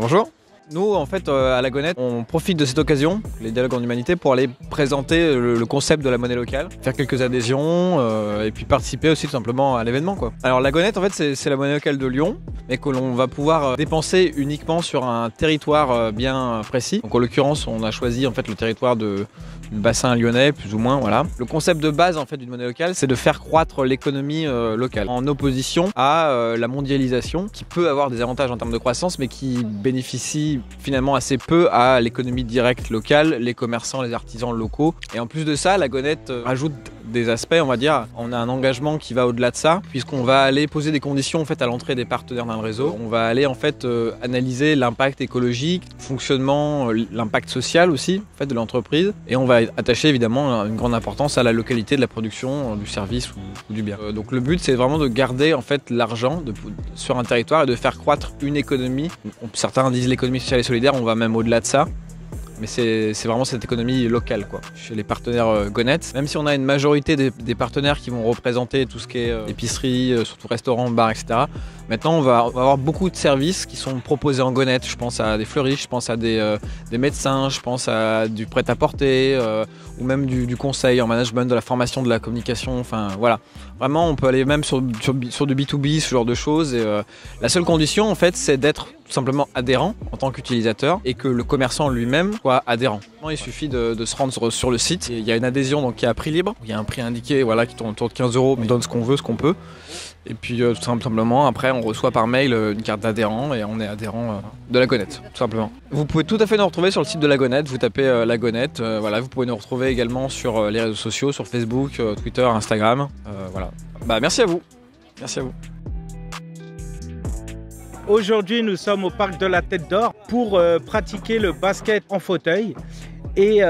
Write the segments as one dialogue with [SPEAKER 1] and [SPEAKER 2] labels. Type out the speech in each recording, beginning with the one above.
[SPEAKER 1] Bonjour. Nous, en fait, à la Gonette, on profite de cette occasion, les dialogues en humanité, pour aller présenter le concept de la monnaie locale, faire quelques adhésions et puis participer aussi tout simplement à l'événement, quoi. Alors la Gonette, en fait, c'est la monnaie locale de Lyon, mais que l'on va pouvoir dépenser uniquement sur un territoire bien précis. Donc en l'occurrence, on a choisi en fait le territoire du bassin lyonnais, plus ou moins, voilà. Le concept de base en fait d'une monnaie locale, c'est de faire croître l'économie locale, en opposition à la mondialisation, qui peut avoir des avantages en termes de croissance, mais qui bénéficie finalement assez peu à l'économie directe locale, les commerçants, les artisans locaux. Et en plus de ça, la Gonette rajoute des aspects, on va dire. On a un engagement qui va au-delà de ça, puisqu'on va aller poser des conditions en fait à l'entrée des partenaires d'un réseau. On va aller en fait analyser l'impact écologique, fonctionnement, l'impact social aussi en fait de l'entreprise, et on va attacher évidemment une grande importance à la localité de la production, du service ou du bien. Donc le but, c'est vraiment de garder en fait l'argent sur un territoire et de faire croître une économie. Certains disent l'économie sociale et solidaire, on va même au-delà de ça. Mais c'est vraiment cette économie locale, quoi, chez les partenaires Gonette. Même si on a une majorité des partenaires qui vont représenter tout ce qui est épicerie, surtout restaurants, bars, etc. Maintenant, on va avoir beaucoup de services qui sont proposés en Gonette. Je pense à des fleuristes, je pense à des médecins, je pense à du prêt-à-porter ou même du conseil en management, de la formation, de la communication. Enfin, voilà. Vraiment, on peut aller même sur du B2B, ce genre de choses. Et, la seule condition, en fait, c'est d'être tout simplement adhérent en tant qu'utilisateur et que le commerçant lui-même soit adhérent. Il suffit de se rendre sur le site. Il y a une adhésion donc, qui est à prix libre. Il y a un prix indiqué voilà, qui tourne autour de 15 €. On donne ce qu'on veut, ce qu'on peut. Et puis tout simplement, après, on reçoit par mail une carte d'adhérent et on est adhérent de la Gonette, tout simplement. Vous pouvez tout à fait nous retrouver sur le site de la Gonette. Vous tapez la Gonette. Voilà, vous pouvez nous retrouver également sur les réseaux sociaux, sur Facebook, Twitter, Instagram. Voilà. Bah, merci à vous. Merci à vous.
[SPEAKER 2] Aujourd'hui, nous sommes au parc de la Tête d'Or pour pratiquer le basket en fauteuil. Et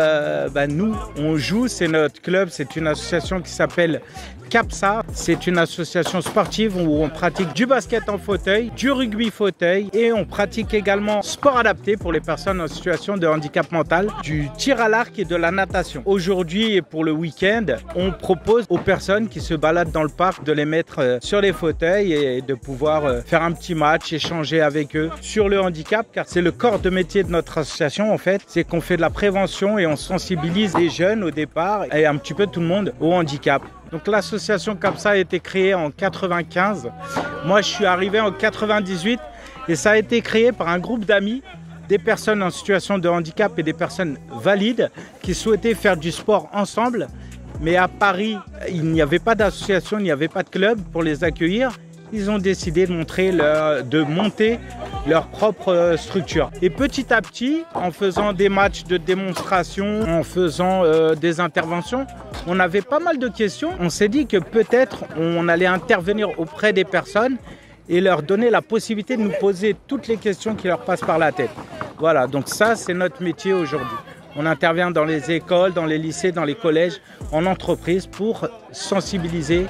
[SPEAKER 2] nous, on joue, c'est notre club, c'est une association qui s'appelle CAPSA. C'est une association sportive où on pratique du basket en fauteuil, du rugby fauteuil et on pratique également sport adapté pour les personnes en situation de handicap mental, du tir à l'arc et de la natation. Aujourd'hui et pour le week-end, on propose aux personnes qui se baladent dans le parc de les mettre sur les fauteuils et de pouvoir faire un petit match, échanger avec eux sur le handicap, car c'est le corps de métier de notre association en fait, c'est qu'on fait de la prévention et on sensibilise les jeunes au départ et un petit peu tout le monde au handicap. Donc l'association CAPSA a été créée en 95. Moi, je suis arrivé en 98 et ça a été créé par un groupe d'amis, des personnes en situation de handicap et des personnes valides qui souhaitaient faire du sport ensemble. Mais à Paris, il n'y avait pas d'association, il n'y avait pas de club pour les accueillir. Ils ont décidé de monter leur propre structure. Et petit à petit, en faisant des matchs de démonstration, en faisant des interventions, on avait pas mal de questions. On s'est dit que peut-être on allait intervenir auprès des personnes et leur donner la possibilité de nous poser toutes les questions qui leur passent par la tête. Voilà, donc ça, c'est notre métier aujourd'hui. On intervient dans les écoles, dans les lycées, dans les collèges, en entreprise pour sensibiliser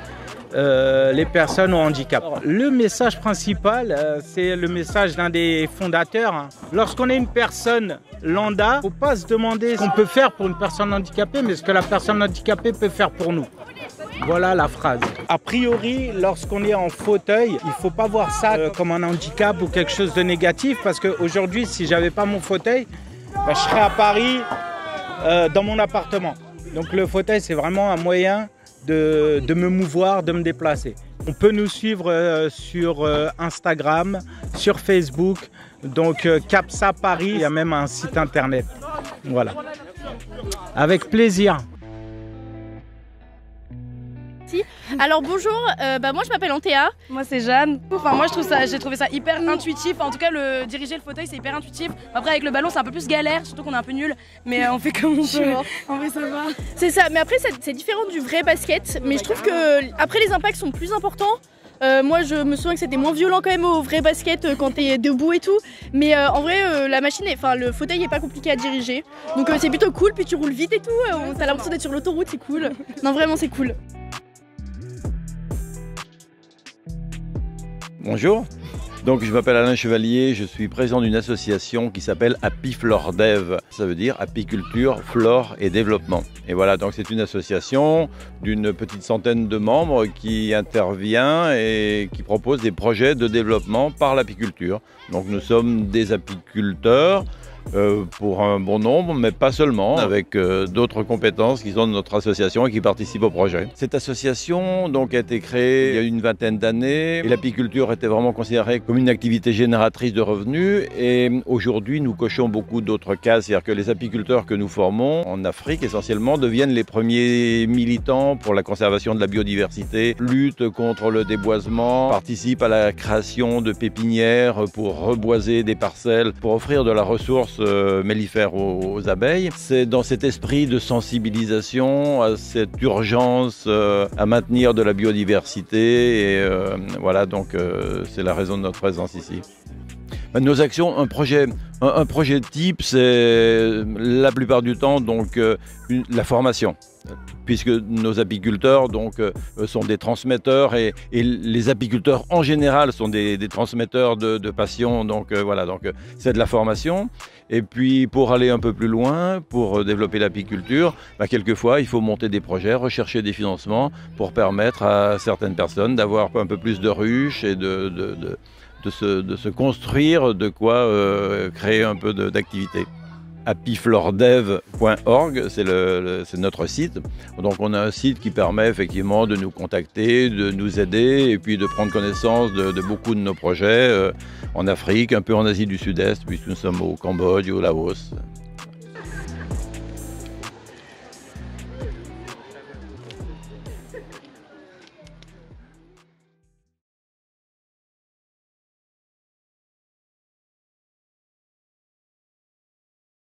[SPEAKER 2] les personnes au handicap. Le message principal, c'est le message d'un des fondateurs. Lorsqu'on est une personne lambda, il ne faut pas se demander ce qu'on peut faire pour une personne handicapée, mais ce que la personne handicapée peut faire pour nous. Voilà la phrase. A priori, lorsqu'on est en fauteuil, il ne faut pas voir ça comme un handicap ou quelque chose de négatif, parce qu'aujourd'hui, si je n'avais pas mon fauteuil, je serais à Paris dans mon appartement. Donc le fauteuil, c'est vraiment un moyen de me mouvoir, de me déplacer. On peut nous suivre sur Instagram, sur Facebook, donc CAPSA Paris, il y a même un site internet. Voilà. Avec plaisir.
[SPEAKER 3] Alors bonjour, moi je m'appelle Antea.
[SPEAKER 4] Moi c'est Jeanne. Enfin moi j'ai trouvé ça hyper intuitif. En tout cas diriger le fauteuil c'est hyper intuitif. Après avec le ballon c'est un peu plus galère, surtout qu'on est un peu nul. Mais on fait comme on peut. En vrai ça va.
[SPEAKER 3] C'est ça, mais après c'est différent du vrai basket. Mais je trouve que après les impacts sont plus importants. Moi je me souviens que c'était moins violent quand même au vrai basket quand t'es debout et tout. Mais en vrai la machine, le fauteuil est pas compliqué à diriger. Donc c'est plutôt cool, puis tu roules vite et tout. T'as l'impression d'être sur l'autoroute, c'est cool. Non vraiment c'est cool.
[SPEAKER 5] Bonjour, Donc je m'appelle Alain Chevalier, je suis président d'une association qui s'appelle Apiflordev. Ça veut dire apiculture, flore et développement. Et voilà, donc c'est une association d'une petite centaine de membres qui intervient et qui propose des projets de développement par l'apiculture. Donc nous sommes des apiculteurs pour un bon nombre, mais pas seulement, avec d'autres compétences qui sont de notre association et qui participent au projet. Cette association donc, a été créée il y a une vingtaine d'années et l'apiculture était vraiment considérée comme une activité génératrice de revenus et aujourd'hui nous cochons beaucoup d'autres cases, c'est-à-dire que les apiculteurs que nous formons en Afrique essentiellement deviennent les premiers militants pour la conservation de la biodiversité, luttent contre le déboisement, participent à la création de pépinières pour reboiser des parcelles, pour offrir de la ressource mellifères aux abeilles. C'est dans cet esprit de sensibilisation à cette urgence à maintenir de la biodiversité et voilà donc c'est la raison de notre présence ici. Nos actions, un projet type, c'est la plupart du temps donc la formation. Puisque nos apiculteurs donc, sont des transmetteurs et les apiculteurs en général sont des transmetteurs de passion. Donc voilà, donc c'est de la formation. Et puis pour aller un peu plus loin, pour développer l'apiculture, quelquefois il faut monter des projets, rechercher des financements pour permettre à certaines personnes d'avoir un peu plus de ruches et de se construire, de quoi créer un peu d'activité. Apiflordev.org, c'est notre site. Donc on a un site qui permet effectivement de nous contacter, de nous aider et puis de prendre connaissance de beaucoup de nos projets en Afrique, un peu en Asie du Sud-Est, puisque nous sommes au Cambodge et au Laos.